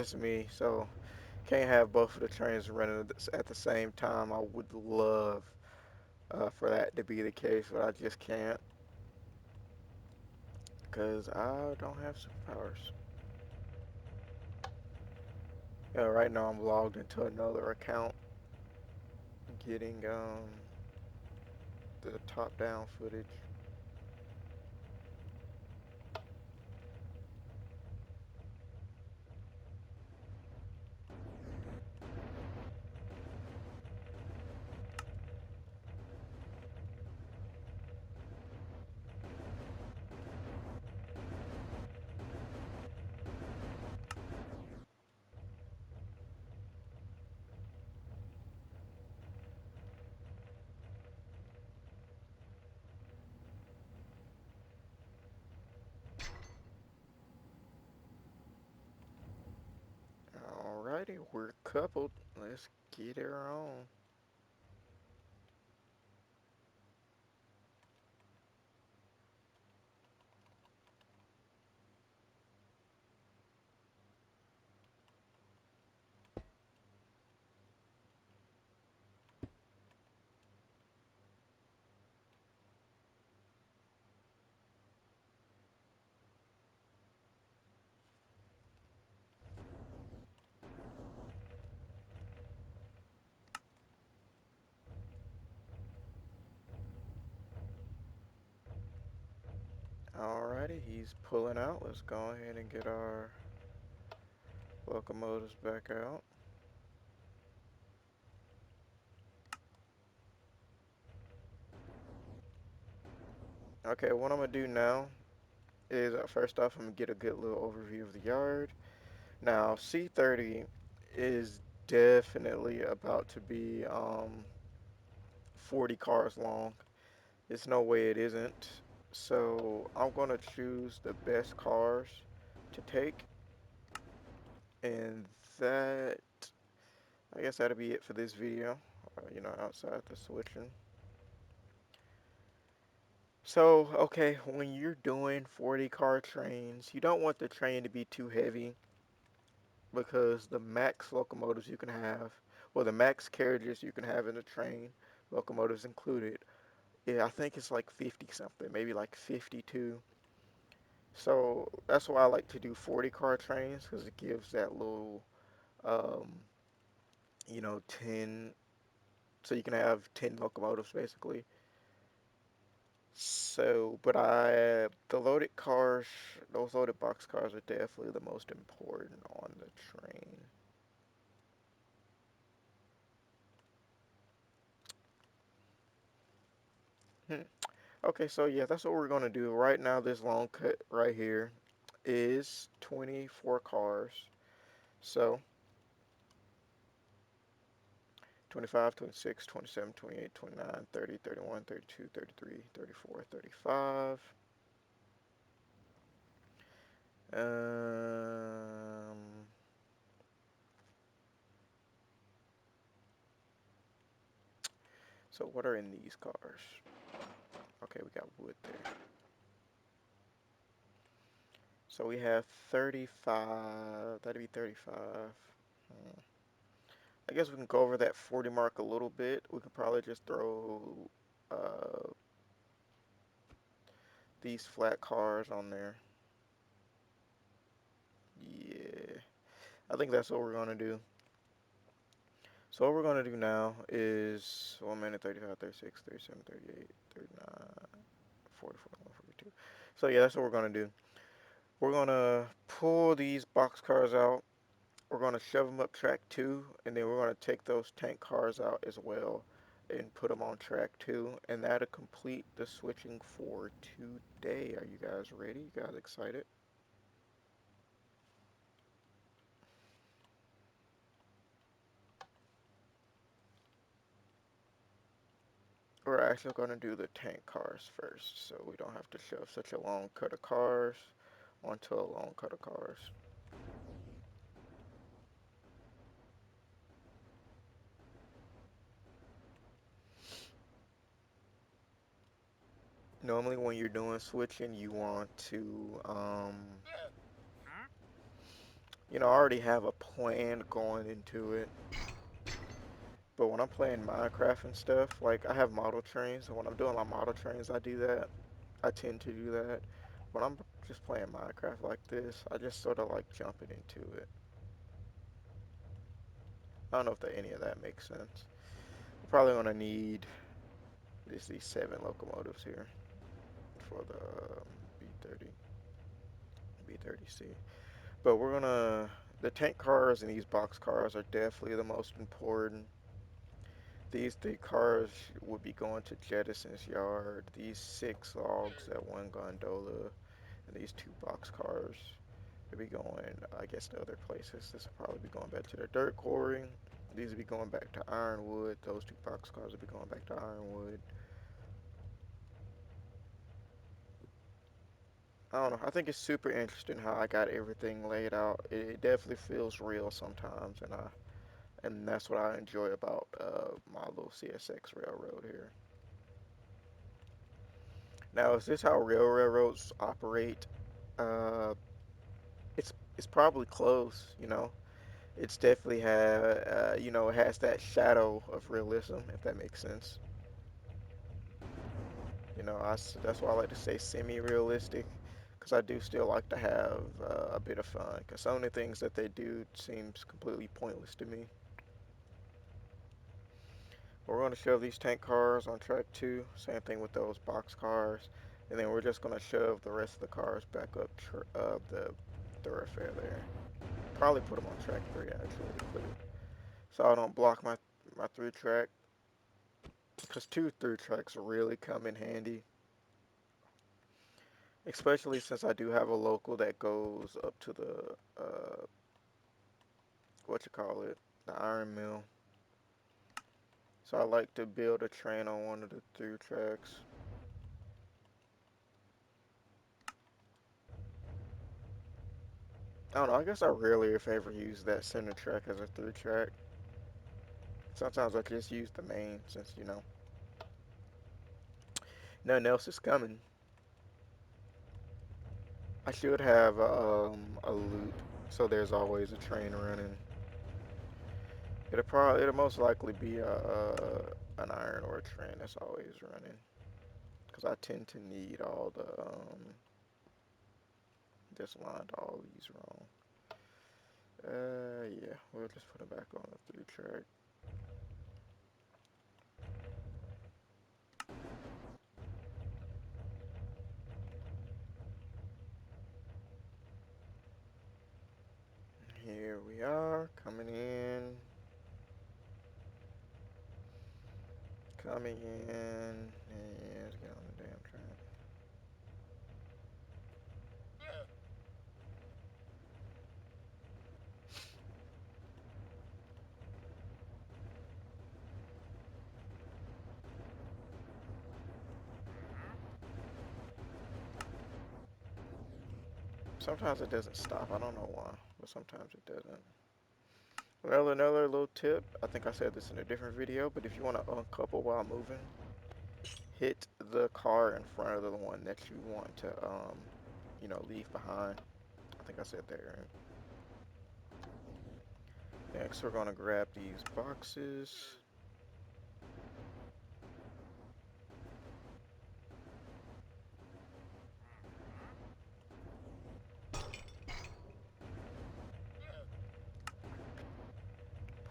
just me, so can't have both of the trains running at the same time. I would love for that to be the case, but I just can't because I don't have superpowers. Yeah, right now I'm logged into another account, getting the top-down footage. Alrighty, we're coupled. Let's get her on. Alrighty, he's pulling out. Let's go ahead and get our locomotives back out. Okay, what I'm gonna do now is first off, I'm gonna get a good little overview of the yard. Now, C30 is definitely about to be 40 cars long. There's no way it isn't. So I'm gonna choose the best cars to take, and that I guess that'll be it for this video. Outside the switching. So, okay, when you're doing 40 car trains, you don't want the train to be too heavy because the max locomotives you can have, well, the max carriages you can have in a train, locomotives included, yeah, I think it's like 50 something, maybe like 52. So that's why I like to do 40 car trains because it gives that little, um, 10, so you can have 10 locomotives basically. So, but the loaded cars, those loaded box cars are definitely the most important on the train. Hmm. Okay, so yeah, that's what we're gonna do. Right now, this long cut right here is 24 cars. So 25, 26, 27, 28, 29, 30, 31, 32, 33, 34, 35. Um, so what are in these cars? Okay, we got wood there. So we have 35. That'd be 35. Hmm. I guess we can go over that 40 mark a little bit. We could probably just throw uh, these flat cars on there. Yeah, I think that's what we're gonna do. So what we're gonna do now is 1 minute 35, 36, 37, 38, 39, 40, 41, 42. So yeah, that's what we're gonna do. We're gonna pull these box cars out. We're gonna shove them up track two, and then we're gonna take those tank cars out as well and put them on track two, and that'll complete the switching for today. Are you guys ready? You guys excited? We're actually going to do the tank cars first, so we don't have to shove such a long cut of cars onto a long cut of cars. Normally when you're doing switching, you want to I already have a plan going into it. But when I'm playing Minecraft and stuff, like I have model trains, and when I'm doing my model trains, I do that. I tend to do that. When I'm just playing Minecraft like this, I just sort of like jumping into it. I don't know if any of that makes sense. We're probably gonna need these 7 locomotives here for the B30, B30C. But the tank cars and these box cars are definitely the most important. These 3 cars would be going to Jettison's yard. These 6 logs, that 1 gondola, and these 2 box cars would be going, I guess, to other places. This will probably be going back to the dirt quarry. These would be going back to Ironwood. Those 2 box cars would be going back to Ironwood. I don't know. I think it's super interesting how I got everything laid out. It definitely feels real sometimes, and that's what I enjoy about my little CSX railroad here. Now, is this how real railroads operate? Uh, it's probably close. It's definitely it has that shadow of realism, if that makes sense. That's why I like to say semi-realistic, because I do still like to have a bit of fun. Because some of the things that they do seems completely pointless to me. We're going to shove these tank cars on track 2. Same thing with those box cars. And then we're just going to shove the rest of the cars back up the thoroughfare there. Probably put them on track 3 actually to put it. So I don't block my through track. Because 2 through tracks really come in handy. Especially since I do have a local that goes up to what you call it, the iron mill. So I like to build a train on one of the through tracks. I don't know, I guess I rarely if ever use that center track as a through track. Sometimes I just use the main since, nothing else is coming. I should have a loop so there's always a train running. It'll most likely be an iron ore train that's always running. Because I tend to need all this lined all these wrong. Yeah, we'll just put it back on the through track. Here we are, coming in, and let's get on the damn track. Sometimes it doesn't stop, I don't know why, but sometimes it doesn't. Well, another little tip, I think I said this in a different video, but if you want to uncouple while moving, hit the car in front of the one that you want to, leave behind. I think I said that right. Next, we're gonna grab these boxes.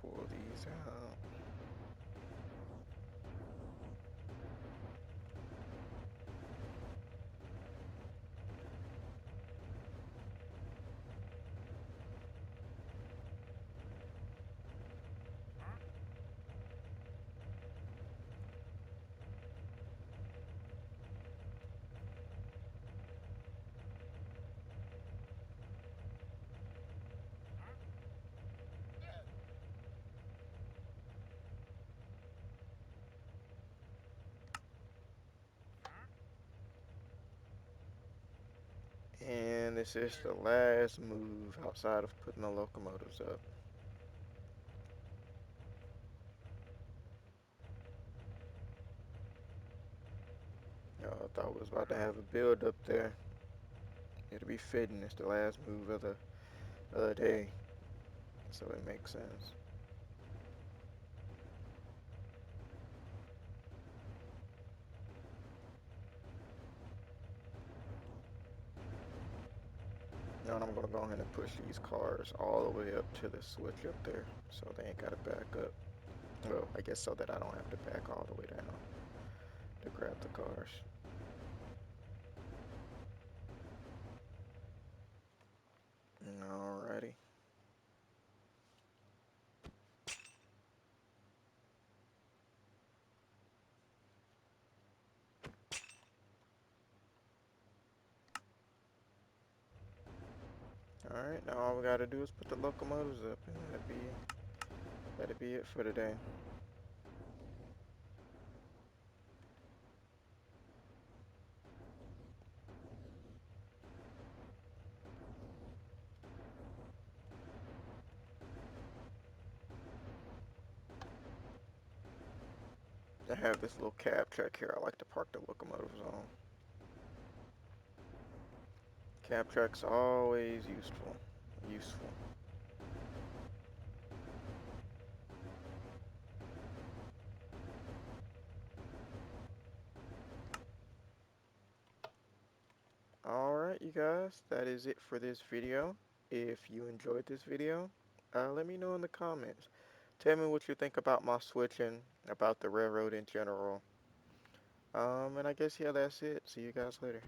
Pull these out. And this is the last move outside of putting the locomotives up. I thought we was about to have a build up there. It'll be fitting. It's the last move of a day, so it makes sense. Now I'm gonna go ahead and push these cars all the way up to the switch up there, so they ain't gotta back up. Well, I guess so that I don't have to back all the way down to grab the cars. Alrighty. Alright, now all we gotta do is put the locomotives up, and that'll be it for today. I have this little cab track here I like to park the locomotives on. Cab track's always useful. Useful. Alright, you guys, that is it for this video. If you enjoyed this video, let me know in the comments. Tell me what you think about my switching, about the railroad in general. And I guess, yeah, that's it. See you guys later.